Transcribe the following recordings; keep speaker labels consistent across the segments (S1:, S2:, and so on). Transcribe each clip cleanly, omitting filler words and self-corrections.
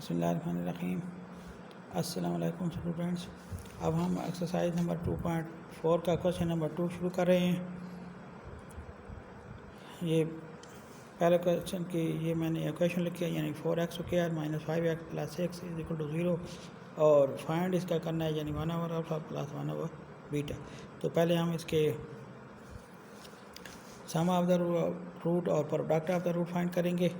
S1: बिस्मिल्लाहिर्रहमानिर्रहीम। अस्सलाम वालेकुम स्टूडेंट्स। अब हम एक्सरसाइज नंबर 2.4 का क्वेश्चन नंबर 2 शुरू कर रहे हैं। ये पहले क्वेश्चन की ये मैंने इक्वेशन लिखी है, यानी 4x² - 5x + 6 = 0 और फाइंड इसका करना है, यानी 1/(α + 1/β। तो पहले हम इसके सम ऑफ द रूट और product of the root find करेंगे।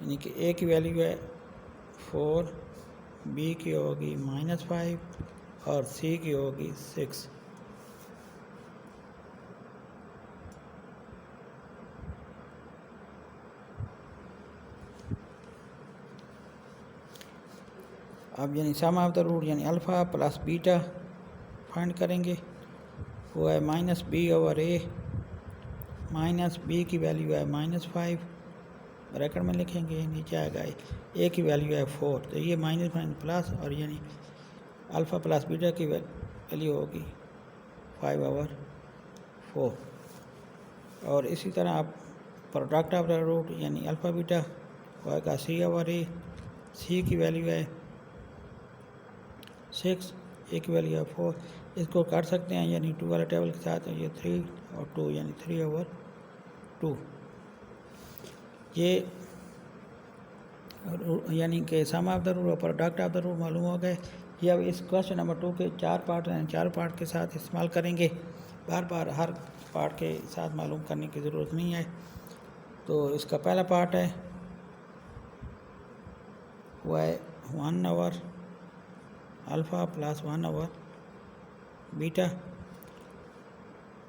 S1: यानी कि ए की वैल्यू है 4, बी की होगी -5 और सी की होगी 6। अब यानी सम ऑफ द रूट यानी अल्फ़ा प्लस बीटा फाइंड करेंगे। वो है -b/a, माइनस बी की वैल्यू है -5, ब्रैकेट में लिखेंगे, नीचे आएगा ए की वैल्यू है 4, तो ये माइनस प्लस और यानी अल्फ़ा प्लस बीटा की वैल्यू होगी 5/4। और इसी तरह आप प्रोडक्ट ऑफ द रूट यानी अल्फ़ा बीटा होगा c/a, सी की वैल्यू है 6, ए की वैल्यू है 4। इसको काट सकते हैं यानी 2 वाले टेबल के साथ, ये 3 और 2 यानी 3/2। ये यानी कि सम ऑफ द रूट और प्रोडक्ट ऑफ द रूट मालूम हो गए। ये अब इस क्वेश्चन नंबर 2 के 4 पार्ट हैं, 4 पार्ट के साथ इस्तेमाल करेंगे। बार बार हर पार्ट के साथ मालूम करने की ज़रूरत नहीं है। तो इसका पहला पार्ट है वो है 1/α + 1/β।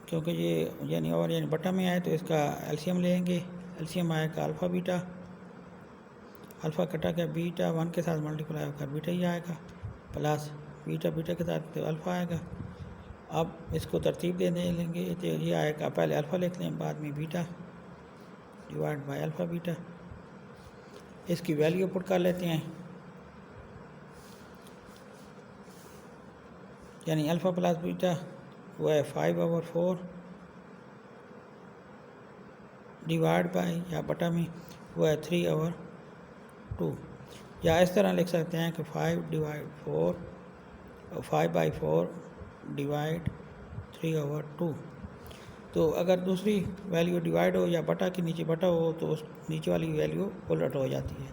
S1: क्योंकि ये यानी बटा में आए तो इसका एलसीएम लेंगे। एलसीएम आएगा अल्फ़ा बीटा, अल्फ़ा कटा के बीटा 1 के साथ मल्टीप्लाई होकर बीटा ही आएगा, प्लस बीटा के साथ तो अल्फ़ा आएगा। अब इसको तरतीब दे लेंगे, तो ये आएगा, पहले अल्फ़ा लिख लें, बाद में beta divide by alpha beta. इसकी वैल्यू पुट कर लेते हैं, यानी अल्फ़ा प्लस बीटा वो है 5/4 डिवाइड बाय या बटा में वो है 3/2। या इस तरह लिख सकते हैं कि 5/4 डिवाइड 3/2। तो अगर दूसरी वैल्यू डिवाइड हो या बटा के नीचे बटा हो तो उस नीचे वाली वैल्यू उलट हो जाती है।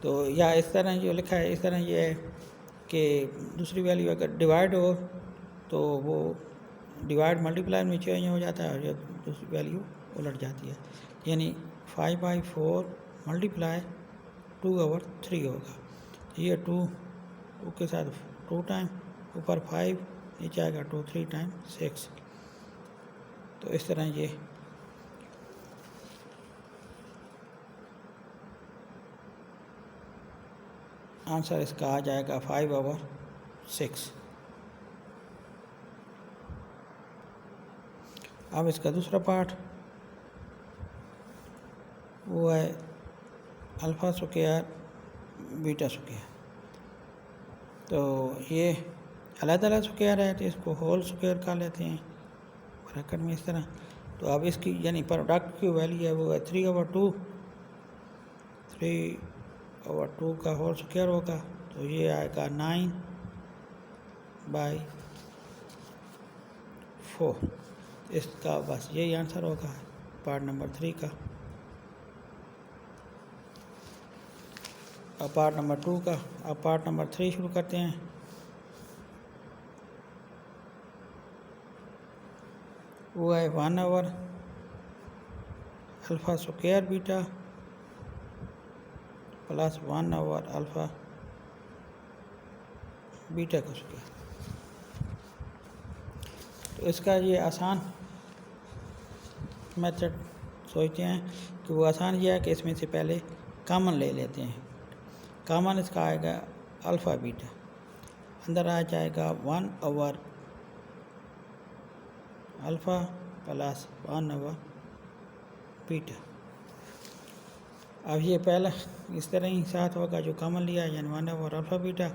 S1: तो या इस तरह जो लिखा है, इस तरह ये है कि दूसरी वैल्यू अगर डिवाइड हो तो वो डिवाइड मल्टीप्लाई में चेंज हो जाता है और ये दूसरी वैल्यू उलट जाती है। यानी 5/4 मल्टीप्लाई 2/3 होगा। ये 2 के साथ 2 टाइम, ऊपर 5, नीचे आएगा 2, 3 टाइम 6। तो इस तरह ये आंसर इसका आ जाएगा 5/6। अब इसका दूसरा पार्ट वो है अल्फ़ा स्क्वायर बीटा स्क्वायर। तो ये अलग-अलग स्क्वायर है तो इसको होल स्क्वायर कर लेते हैं ब्रैकेट में इस तरह। तो अब इसकी यानी प्रोडक्ट की वैल्यू है वो है 3/2 का होल स्क्वायर होगा, तो ये आएगा 9/4। इसका बस यही आंसर होगा पार्ट नंबर 3 का। अब पार्ट नंबर 2 का, अब पार्ट नंबर 3 शुरू करते हैं। वो है 1/α स्क्वायर बीटा प्लस 1/α बीटा का स्क्वायर। तो इसका ये आसान मेथड सोचते हैं कि वो आसान ये है कि इसमें से पहले कॉमन ले लेते हैं। कॉमन इसका आएगा अल्फ़ा बीटा, अंदर आ जाएगा 1/α प्लस 1/β। अब ये पहला इस तरह ही साथ होगा जो कॉमन लिया, यानी 1/α,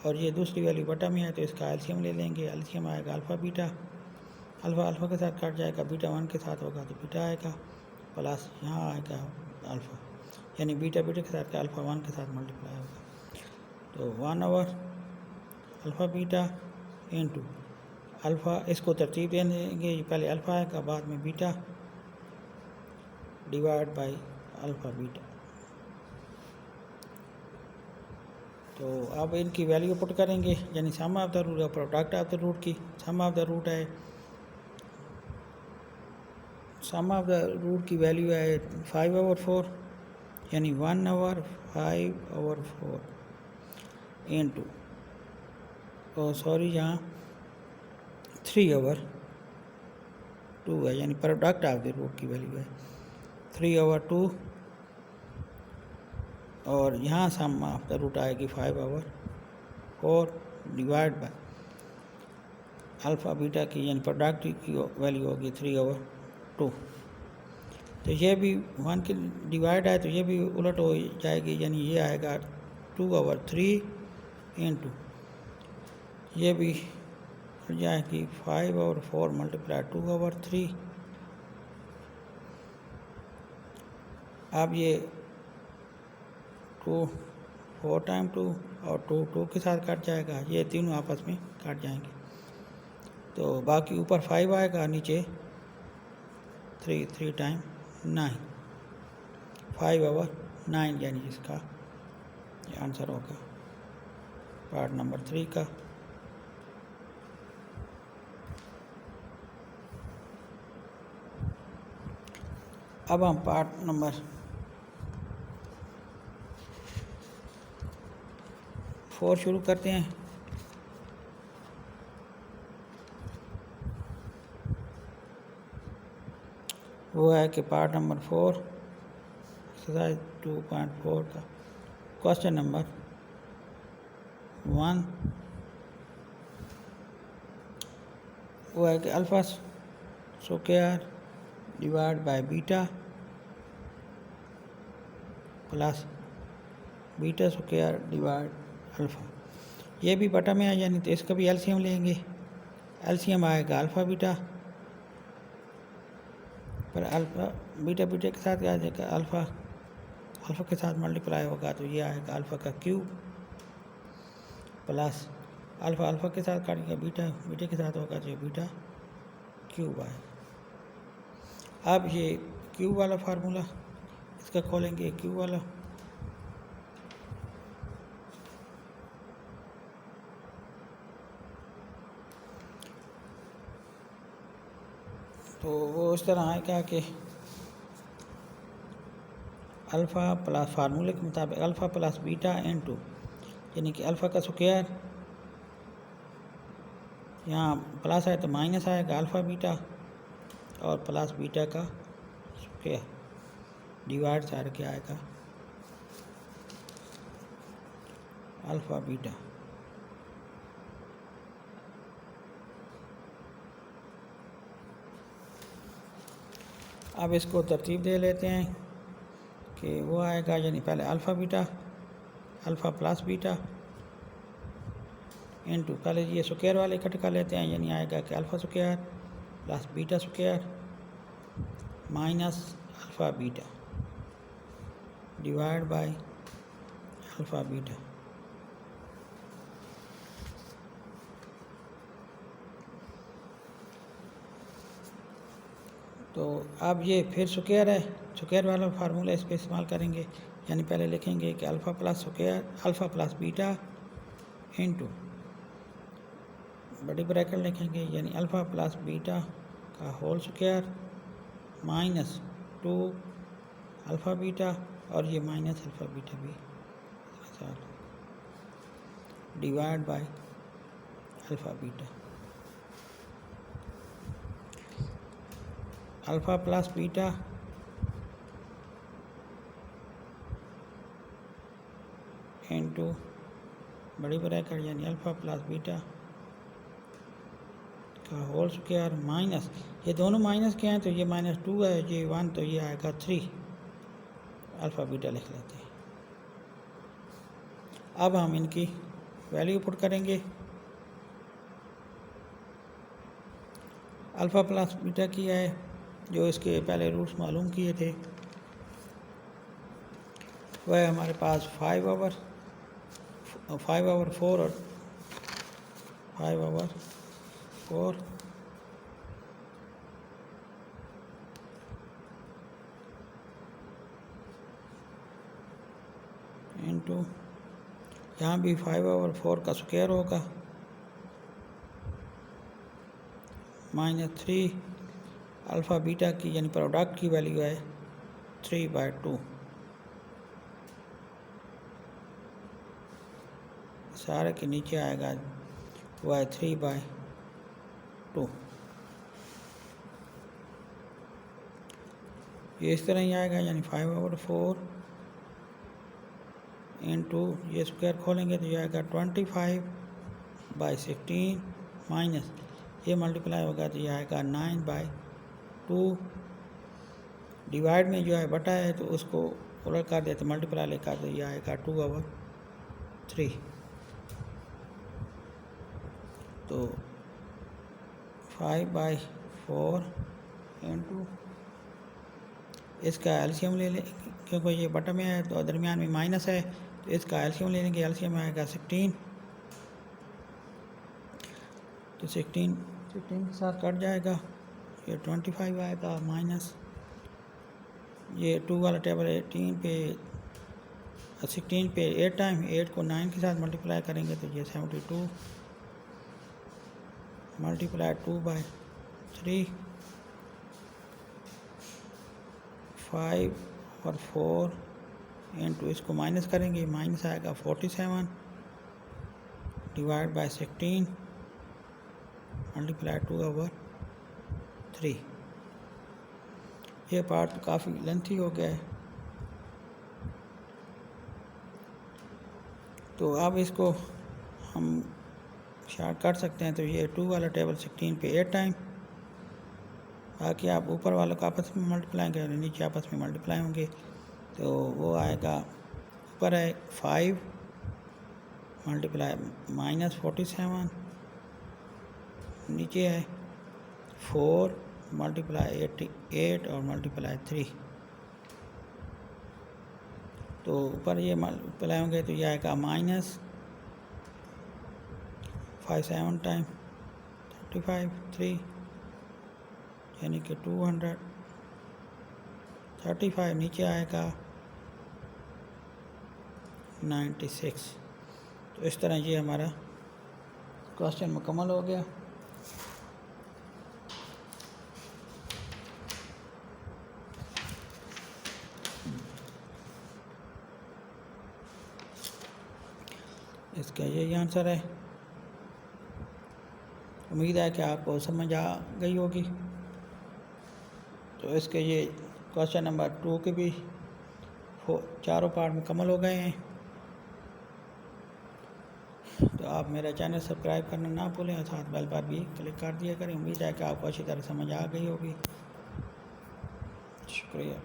S1: और ये दूसरी वैल्यू बटा में है तो इसका एलसीएम ले लेंगे। एलसीएम आएगा अल्फ़ा बीटा, अल्फ़ा अल्फ़ा के साथ काट जाएगा, बीटा 1 के साथ होगा तो बीटा आएगा, प्लस यहाँ आएगा अल्फ़ा, यानी बीटा बीटा के साथ का अल्फ़ा 1 के साथ मल्टीप्लाई होगा। तो 1/, अल्फ़ा बीटा इंटू अल्फ़ा, इसको तरतीब दे देंगे, पहले अल्फ़ा आएगा बाद में beta, divide by alpha beta. तो अब इनकी वैल्यू पुट करेंगे, यानी सम ऑफ द रूट है प्रोडक्ट ऑफ द रूट की, सम ऑफ द रूट है, सम ऑफ द रूट की वैल्यू है 5/4, यानी 1/5/4 इंटू, सॉरी यहाँ 3/2 है, यानी प्रोडक्ट ऑफ द रूट की वैल्यू है 3/2, और यहाँ सम ऑफ द रूट आएगी 5/4 डिवाइड बाय अल्फ़ा बीटा की, यानी प्रोडक्ट की वैल्यू होगी 3/2। तो ये भी 1 की डिवाइड है तो ये भी उलट हो जाएगी, यानी ये आएगा 2/3 इंटू, ये भी हो जाएगी 5/4 मल्टीप्लाई 2/3। अब ये 2 4 टाइम 2 और 2 के साथ कट जाएगा, ये तीनों आपस में कट जाएंगे, तो बाकी ऊपर 5 आएगा, नीचे 3 टाइम 9, 5/9, यानी इसका ये आंसर होगा पार्ट नंबर 3 का। अब हम पार्ट नंबर 4 शुरू करते हैं। वो है कि पार्ट नंबर 4 एक्सरसाइज 2.4 का क्वेश्चन नंबर 1, वो है कि alpha square divide by beta plus beta square divide alpha, ये भी बटा में है, यानी तो इसका भी एलसीएम लेंगे, एलसीएम आएगा अल्फ़ा बीटा, पर अल्फ़ा बीटा बीटा के साथ आ जाएगा, अल्फ़ा अल्फ़ा के साथ मल्टीप्लाई होगा तो ये आएगा अल्फ़ा का क्यूब, प्लस अल्फ़ा अल्फ़ा के साथ काटेगा, बीटा बीटा के साथ होगा तो ये बीटा क्यूब आएगा। अब ये क्यूब वाला फार्मूला इसका खोलेंगे, क्यूब वाला, तो वो इस तरह आएगा कि अल्फ़ा प्लस फार्मूले के मुताबिक अल्फ़ा प्लस बीटा इंटू, यानी कि अल्फ़ा का स्क्वायर, यहाँ प्लस है तो माइनस आएगा अल्फ़ा बीटा, और प्लस बीटा का स्क्वायर डिवाइड सार के आएगा अल्फ़ा बीटा। अब इसको तरतीब दे लेते हैं कि वो आएगा, यानी पहले alpha beta, alpha plus beta into, पहले ये स्क्वायर वाले इकट्ठे कर लेते हैं, यानी आएगा कि alpha square plus beta square minus alpha beta divide by alpha beta. तो अब ये फिर स्क्वायर है, स्क्वायर वाला फार्मूला इस पर इस्तेमाल करेंगे, यानी पहले लिखेंगे कि alpha plus square alpha plus beta into बड़ी ब्रैकेट लिखेंगे, यानी अल्फ़ा प्लस बीटा का whole square minus 2 alpha beta, और ये माइनस अल्फ़ा बीटा भी divide by alpha beta. Alpha plus beta into बड़ी ब्रैकेट, यानी अल्फ़ा प्लस बीटा का होल स्क्वायर माइनस, ये दोनों माइनस के हैं तो ये -2 है, ये 1 तो ये आएगा 3 अल्फ़ा बीटा लिख लेते हैं। अब हम इनकी वैल्यू पुट करेंगे, अल्फ़ा प्लस बीटा किया है, जो इसके पहले रूट्स मालूम किए थे, वह हमारे पास 5/4 और 5/4 इंटू यहाँ भी 5/4 का स्क्वायर होगा -3 अल्फ़ा बीटा की यानी प्रोडक्ट की वैल्यू है 3/2। सारे के नीचे आएगा वह 3/2। ये इस तरह ही आएगा, यानी 5/4 इंटू ये स्क्वायर खोलेंगे तो ये आएगा 25/16 माइनस ये मल्टीप्लाई होगा तो ये आएगा 9/2। डिवाइड में जो है बटा है तो उसको उलट कर देते मल्टीप्लाई लेकर तो ये आएगा 2/3। तो 5/4 इंटू इसका एलसीएम ले लें, क्योंकि ये बटा में है तो दरमियान में माइनस है, तो इसका एलसीएम ले लेंगे। एलसीएम आएगा 16, तो 16 के साथ कट जाएगा, ये 25 आएगा माइनस ये 2 वाला टेबल 16 पे 8 टाइम 8 को 9 के साथ मल्टीप्लाई करेंगे तो ये 72 मल्टीप्लाई 2/3 5/4 इंटू इसको माइनस करेंगे, माइनस आएगा 47 डिवाइड बाय 16 मल्टीप्लाई 2/3। ये पार्ट तो काफ़ी लेंथी हो गया है, तो अब इसको हम शार्ट कर सकते हैं। तो ये 2 वाला टेबल 16 पे 8 टाइम, बाकी आप ऊपर वालों को आपस में मल्टीप्लाई करें, नीचे आपस में मल्टीप्लाई होंगे, तो वो आएगा ऊपर है 5 मल्टीप्लाई -47, नीचे है 4 मल्टीप्लाई 88 और मल्टीप्लाई 3। तो ऊपर ये मल्टीप्लाई होंगे तो ये आएगा -57 टाइम 35 3 यानी कि 235, नीचे आएगा 96। तो इस तरह ये हमारा क्वेश्चन मुकम्मल हो गया। इसका यही आंसर है। उम्मीद है कि आपको समझ आ गई होगी। तो इसके ये क्वेश्चन नंबर 2 के भी चारों पार्ट मुकम्मल हो गए हैं। तो आप मेरा चैनल सब्सक्राइब करना ना भूलें और साथ बेल पर भी क्लिक कर दिया करें। उम्मीद है कि आपको अच्छी तरह समझ आ गई होगी। शुक्रिया।